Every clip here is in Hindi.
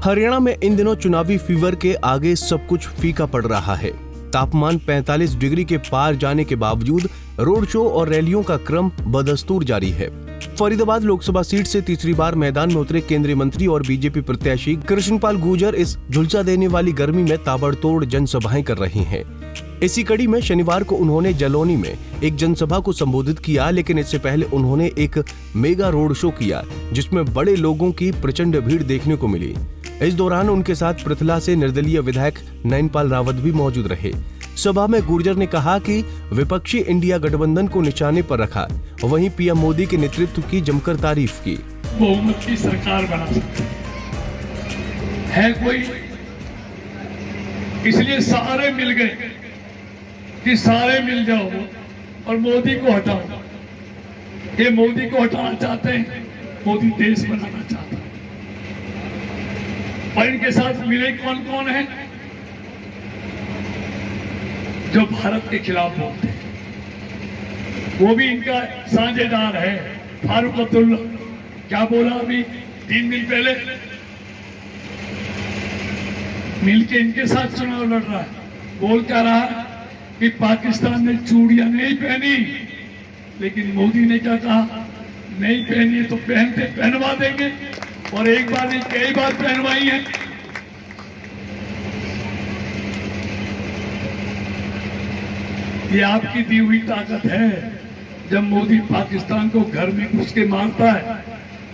हरियाणा में इन दिनों चुनावी फीवर के आगे सब कुछ फीका पड़ रहा है। तापमान 45 डिग्री के पार जाने के बावजूद रोड शो और रैलियों का क्रम बदस्तूर जारी है। फरीदाबाद लोकसभा सीट से तीसरी बार मैदान में उतरे केंद्रीय मंत्री और बीजेपी प्रत्याशी कृष्णपाल गुर्जर इस झुलसा देने वाली गर्मी में ताबड़तोड़ जनसभाएं कर रही हैं। इसी कड़ी में शनिवार को उन्होंने जलौनी में एक जनसभा को संबोधित किया, लेकिन इससे पहले उन्होंने एक मेगा रोड शो किया जिसमें बड़े लोगों की प्रचंड भीड़ देखने को मिली। इस दौरान उनके साथ पृथला से निर्दलीय विधायक नयनपाल रावत भी मौजूद रहे। सभा में गुर्जर ने कहा कि विपक्षी इंडिया गठबंधन को निशाने पर रखा, वहीं पीएम मोदी के नेतृत्व की जमकर तारीफ की। बहुमत की सरकार बना सकते है कोई, इसलिए सारे मिल गए कि सारे मिल जाओ और मोदी को हटाओ। ये मोदी को हटाना चाहते हैं, मोदी देश बनाना चाहता है। और इनके साथ मिले कौन कौन है? जो भारत के खिलाफ बोलते हैं, वो भी इनका साझेदार है। फारूक अब्दुल्ला क्या बोला अभी 3 दिन पहले? मिलके इनके साथ चुनाव लड़ रहा है। बोल क्या रहा है कि पाकिस्तान ने चूड़ियां नहीं पहनी, लेकिन मोदी ने क्या कहा? नहीं पहनी है तो पहनवा देंगे। और एक बार नहीं कई बार पहनवाई है। ये आपकी दी हुई ताकत है। जब मोदी पाकिस्तान को घर में घुस के मारता है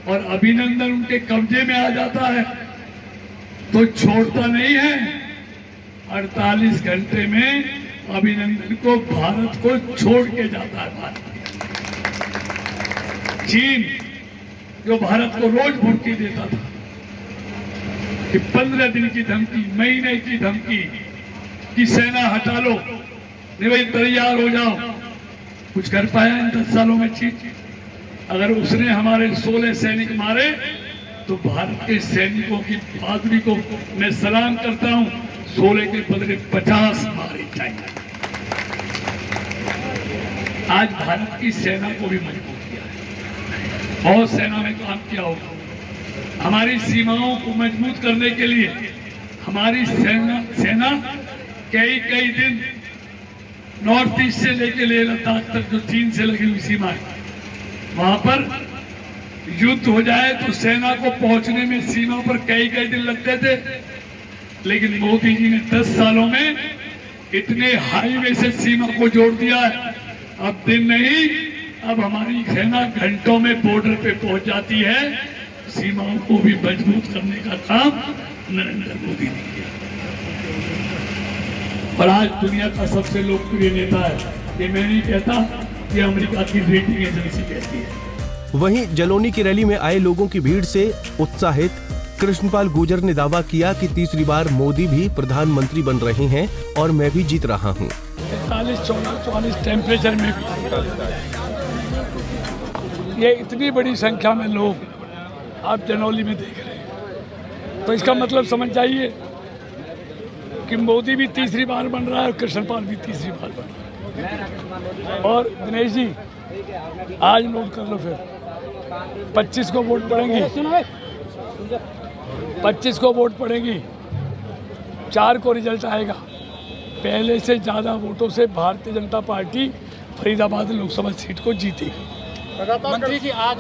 और अभिनंदन उनके कब्जे में आ जाता है तो छोड़ता नहीं है। 48 घंटे में अभिनंदन को भारत को छोड़ के जाता है। भारत चीन जो भारत को रोज भुड़की देता था कि 15 दिन की धमकी, महीने की धमकी कि सेना हटा लो, नहीं भाई तैयार हो जाओ, कुछ कर पाया इन 10 सालों में? चीन अगर उसने हमारे 16 सैनिक मारे तो भारत के सैनिकों की बहादुरी को मैं सलाम करता हूं। 16 के बदले 50 मारे चाहिए। आज भारत की सेना को भी मजबूत किया है। बहुत सेना में काम किया होगा। हमारी सीमाओं को मजबूत करने के लिए हमारी सेना कई दिन नॉर्थ ईस्ट से लेके लेह लद्दाख तक जो चीन से लगी हुई सीमा है, वहां पर युद्ध हो जाए तो सेना को पहुंचने में सीमा पर कई दिन लगते थे। लेकिन मोदी जी ने 10 सालों में इतने हाईवे से सीमा को जोड़ दिया है। अब दिन नहीं, अब हमारी सेना घंटों में बॉर्डर पे पहुंच जाती है। सीमाओं को भी मजबूत करने का काम नरेंद्र मोदी ने किया और आज दुनिया का सबसे लोकप्रिय नेता है। ये मैं नहीं कहता, ये अमेरिका की रेटिंग एजेंसी कहती है। वहीं जलौनी की रैली में आए लोगों की भीड़ से उत्साहित कृष्णपाल गुर्जर ने दावा किया कि तीसरी बार मोदी भी प्रधानमंत्री बन रहे हैं और मैं भी जीत रहा हूं। 43-44 टेम्परेचर में भी ये इतनी बड़ी संख्या में लोग आप जनौली में देख रहे हैं, तो इसका मतलब समझ जाइए कि मोदी भी तीसरी बार बन रहा है और कृष्णपाल भी तीसरी बार बन रहा है। और दिनेश जी आज नोट कर लो, फिर 25 को वोट पड़ेंगी, 25 को वोट पड़ेगी, 4 को रिजल्ट आएगा। पहले से ज़्यादा वोटों से भारतीय जनता पार्टी फरीदाबाद लोकसभा सीट को जीतेगी। मंत्री जी आज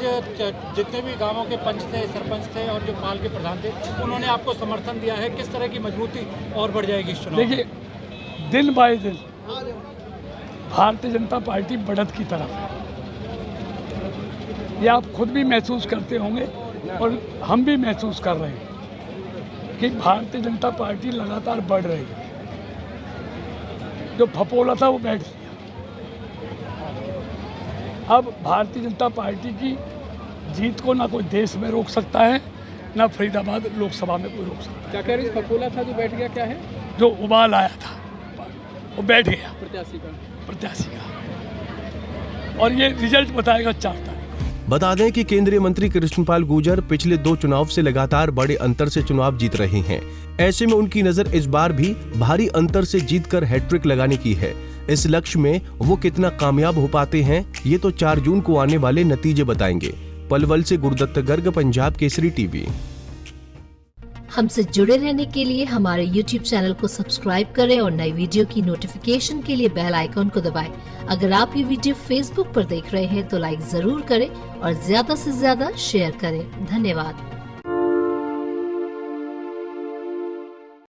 जितने भी गांवों के पंच थे, सरपंच थे और जो पाल के प्रधान थे, उन्होंने आपको समर्थन दिया है। किस तरह की मजबूती और बढ़ जाएगी इस चुनाव? देखिए, दिन बाय दिन भारतीय जनता पार्टी बढ़त की तरफ है। ये आप खुद भी महसूस करते होंगे और हम भी महसूस कर रहे हैं कि भारतीय जनता पार्टी लगातार बढ़ रही है। जो फपोला था वो बैठ गया। अब भारतीय जनता पार्टी की जीत को ना कोई देश में रोक सकता है, ना फरीदाबाद लोकसभा में कोई रोक सकता है। क्या कह रही फपोला था जो बैठ गया? क्या है जो उबाल आया था वो बैठ गया, प्रत्याशी का। और ये रिजल्ट बताएगा 4 तारीख। बता दें कि केंद्रीय मंत्री कृष्णपाल गुर्जर पिछले 2 चुनाव से लगातार बड़े अंतर से चुनाव जीत रहे हैं। ऐसे में उनकी नजर इस बार भी भारी अंतर से जीतकर हैट्रिक लगाने की है। इस लक्ष्य में वो कितना कामयाब हो पाते हैं, ये तो 4 जून को आने वाले नतीजे बताएंगे। पलवल से गुरदत्त गर्ग, पंजाब केसरी टीवी। हमसे जुड़े रहने के लिए हमारे YouTube चैनल को सब्सक्राइब करें और नई वीडियो की नोटिफिकेशन के लिए बेल आइकॉन को दबाएं। अगर आप ये वीडियो Facebook पर देख रहे हैं तो लाइक जरूर करें और ज्यादा से ज्यादा शेयर करें। धन्यवाद।